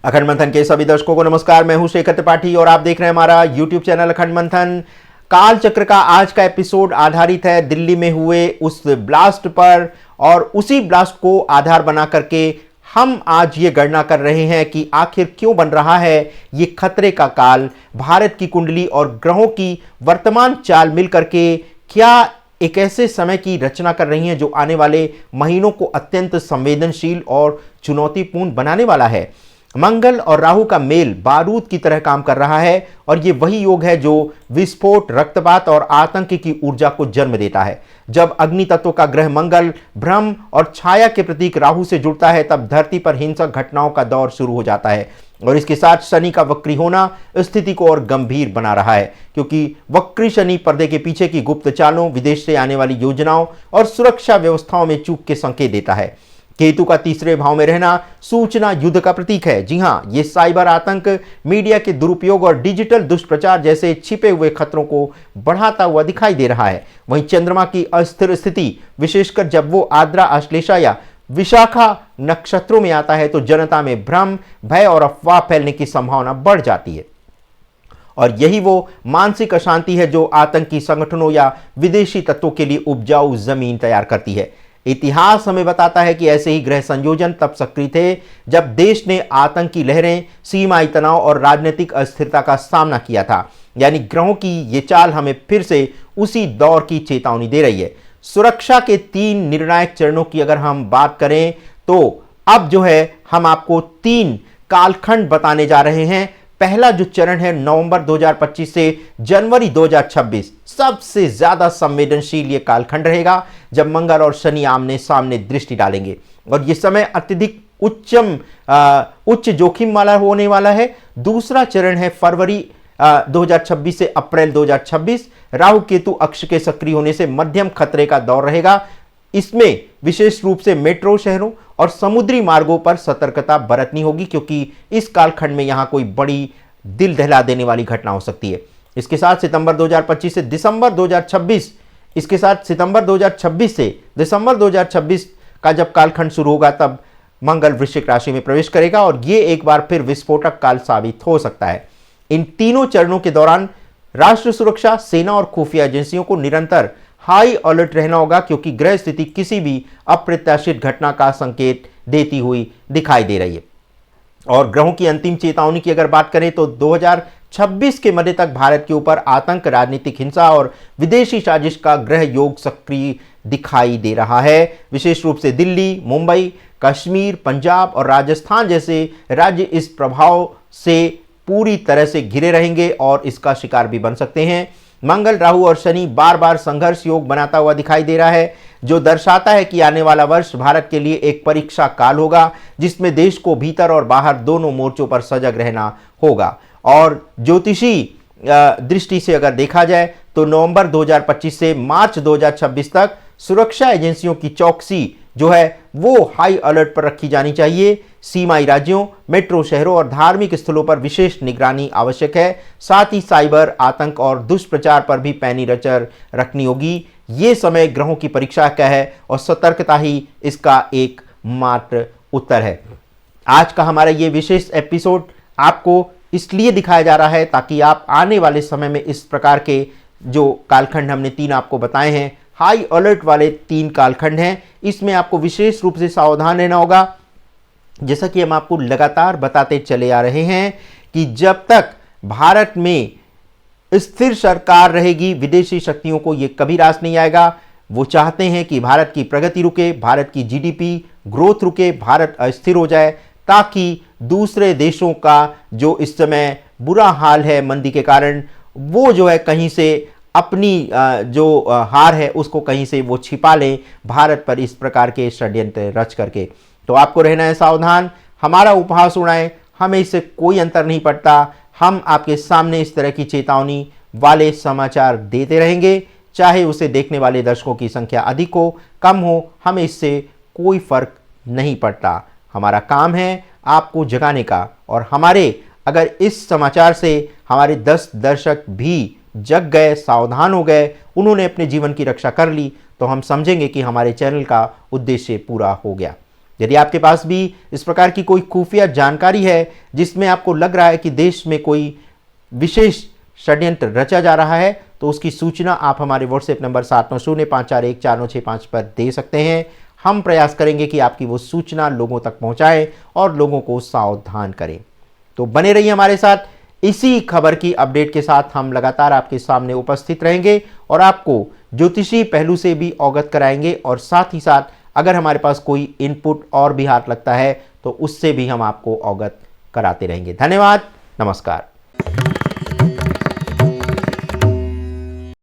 अखंड मंथन के सभी दर्शकों को नमस्कार। मैं हूं शेखर त्रिपाठी और आप देख रहे हैं हमारा यूट्यूब चैनल अखंड मंथन। काल चक्र का आज का एपिसोड आधारित है दिल्ली में हुए उस ब्लास्ट पर, और उसी ब्लास्ट को आधार बना करके हम आज ये गणना कर रहे हैं कि आखिर क्यों बन रहा है ये खतरे का काल। भारत की कुंडली और ग्रहों की वर्तमान चाल मिलकर के क्या एक ऐसे समय की रचना कर रही हैं जो आने वाले महीनों को अत्यंत संवेदनशील और चुनौतीपूर्ण बनाने वाला है। मंगल और राहु का मेल बारूद की तरह काम कर रहा है और ये वही योग है जो विस्फोट, रक्तपात और आतंक की ऊर्जा को जन्म देता है। जब अग्नि तत्व का ग्रह मंगल भ्रम और छाया के प्रतीक राहु से जुड़ता है तब धरती पर हिंसक घटनाओं का दौर शुरू हो जाता है। और इसके साथ शनि का वक्री होना स्थिति को और गंभीर बना रहा है, क्योंकि वक्री शनि पर्दे के पीछे की गुप्त चालों, विदेश से आने वाली योजनाओं और सुरक्षा व्यवस्थाओं में चूक के संकेत देता है। केतु का तीसरे भाव में रहना सूचना युद्ध का प्रतीक है। जी हां, ये साइबर आतंक, मीडिया के दुरुपयोग और डिजिटल दुष्प्रचार जैसे छिपे हुए खतरों को बढ़ाता हुआ दिखाई दे रहा है। वहीं चंद्रमा की अस्थिर स्थिति, विशेषकर जब वो आद्रा, आश्लेषा या विशाखा नक्षत्रों में आता है तो जनता में भ्रम, भय और अफवाह फैलने की संभावना बढ़ जाती है। और यही वो मानसिक अशांति है जो आतंकी संगठनों या विदेशी तत्वों के लिए उपजाऊ जमीन तैयार करती है। इतिहास हमें बताता है कि ऐसे ही ग्रह संयोजन तब सक्रिय थे जब देश ने आतंकी लहरें, सीमाई तनाव और राजनीतिक अस्थिरता का सामना किया था। यानी ग्रहों की ये चाल हमें फिर से उसी दौर की चेतावनी दे रही है। सुरक्षा के 3 निर्णायक चरणों की अगर हम बात करें तो अब जो है हम आपको 3 कालखंड बताने जा रहे हैं। पहला जो चरण है नवंबर 2025 से जनवरी 2026, सबसे ज्यादा संवेदनशील ये कालखंड रहेगा जब मंगल और शनि आमने सामने दृष्टि डालेंगे और ये समय अत्यधिक उच्च जोखिम वाला होने वाला है। दूसरा चरण है फरवरी 2026 से अप्रैल 2026, राहु केतु अक्ष के सक्रिय होने से मध्यम खतरे का दौर रहेगा। इसमें विशेष रूप से मेट्रो शहरों और समुद्री मार्गों पर सतर्कता बरतनी होगी, क्योंकि इस कालखंड में यहां कोई बड़ी दिल दहला देने वाली घटना हो सकती है। इसके साथ सितंबर 2025 से दिसंबर 2026, इसके साथ सितंबर 2026 से दिसंबर 2026 का जब कालखंड शुरू होगा तब मंगल वृश्चिक राशि में प्रवेश करेगा और ये एक बार फिर विस्फोटक काल साबित हो सकता है। इन तीनों चरणों के दौरान राष्ट्र सुरक्षा, सेना और खुफिया एजेंसियों को निरंतर हाई अलर्ट रहना होगा, क्योंकि ग्रह स्थिति किसी भी अप्रत्याशित घटना का संकेत देती हुई दिखाई दे रही है। और ग्रहों की अंतिम चेतावनी की अगर बात करें तो 2026 के मध्य तक भारत के ऊपर आतंक, राजनीतिक हिंसा और विदेशी साजिश का ग्रह योग सक्रिय दिखाई दे रहा है। विशेष रूप से दिल्ली, मुंबई, कश्मीर, पंजाब और राजस्थान जैसे राज्य इस प्रभाव से पूरी तरह से घिरे रहेंगे और इसका शिकार भी बन सकते हैं। मंगल, राहु और शनि बार बार संघर्ष योग बनाता हुआ दिखाई दे रहा है, जो दर्शाता है कि आने वाला वर्ष भारत के लिए एक परीक्षा काल होगा जिसमें देश को भीतर और बाहर दोनों मोर्चों पर सजग रहना होगा। और ज्योतिषी दृष्टि से अगर देखा जाए तो नवंबर 2025 से मार्च 2026 तक सुरक्षा एजेंसियों की चौकसी जो है वो हाई अलर्ट पर रखी जानी चाहिए। सीमाई राज्यों, मेट्रो शहरों और धार्मिक स्थलों पर विशेष निगरानी आवश्यक है। साथ ही साइबर आतंक और दुष्प्रचार पर भी पैनी नजर रखनी होगी। ये समय ग्रहों की परीक्षा का है और सतर्कता ही इसका एक मात्र उत्तर है। आज का हमारा ये विशेष एपिसोड आपको इसलिए दिखाया जा रहा है ताकि आप आने वाले समय में इस प्रकार के जो कालखंड हमने 3 आपको बताए हैं, हाई अलर्ट वाले 3 कालखंड हैं, इसमें आपको विशेष रूप से सावधान रहना होगा। जैसा कि हम आपको लगातार बताते चले आ रहे हैं कि जब तक भारत में स्थिर सरकार रहेगी विदेशी शक्तियों को यह कभी रास नहीं आएगा। वो चाहते हैं कि भारत की प्रगति रुके, भारत की जीडीपी ग्रोथ रुके, भारत अस्थिर हो जाए, ताकि दूसरे देशों का जो इस समय बुरा हाल है मंदी के कारण, वो जो है कहीं से अपनी जो हार है उसको कहीं से वो छिपा लें भारत पर इस प्रकार के षड्यंत्र रच करके। तो आपको रहना है सावधान। हमारा उपहास उड़ाएं, हमें इससे कोई अंतर नहीं पड़ता। हम आपके सामने इस तरह की चेतावनी वाले समाचार देते रहेंगे, चाहे उसे देखने वाले दर्शकों की संख्या अधिक हो, कम हो, हमें इससे कोई फर्क नहीं पड़ता। हमारा काम है आपको जगाने का, और हमारे अगर इस समाचार से हमारे 10 दर्शक भी जग गए, सावधान हो गए, उन्होंने अपने जीवन की रक्षा कर ली, तो हम समझेंगे कि हमारे चैनल का उद्देश्य पूरा हो गया। यदि आपके पास भी इस प्रकार की कोई खुफिया जानकारी है जिसमें आपको लग रहा है कि देश में कोई विशेष षड्यंत्र रचा जा रहा है, तो उसकी सूचना आप हमारे व्हाट्सएप नंबर 7905414965 पर दे सकते हैं। हम प्रयास करेंगे कि आपकी वो सूचना लोगों तक पहुंचाएं और लोगों को सावधान करें। तो बने रहिए हमारे साथ। इसी खबर की अपडेट के साथ हम लगातार आपके सामने उपस्थित रहेंगे और आपको ज्योतिषी पहलू से भी अवगत कराएंगे, और साथ ही साथ अगर हमारे पास कोई इनपुट और भी हाथ लगता है तो उससे भी हम आपको अवगत कराते रहेंगे। धन्यवाद, नमस्कार।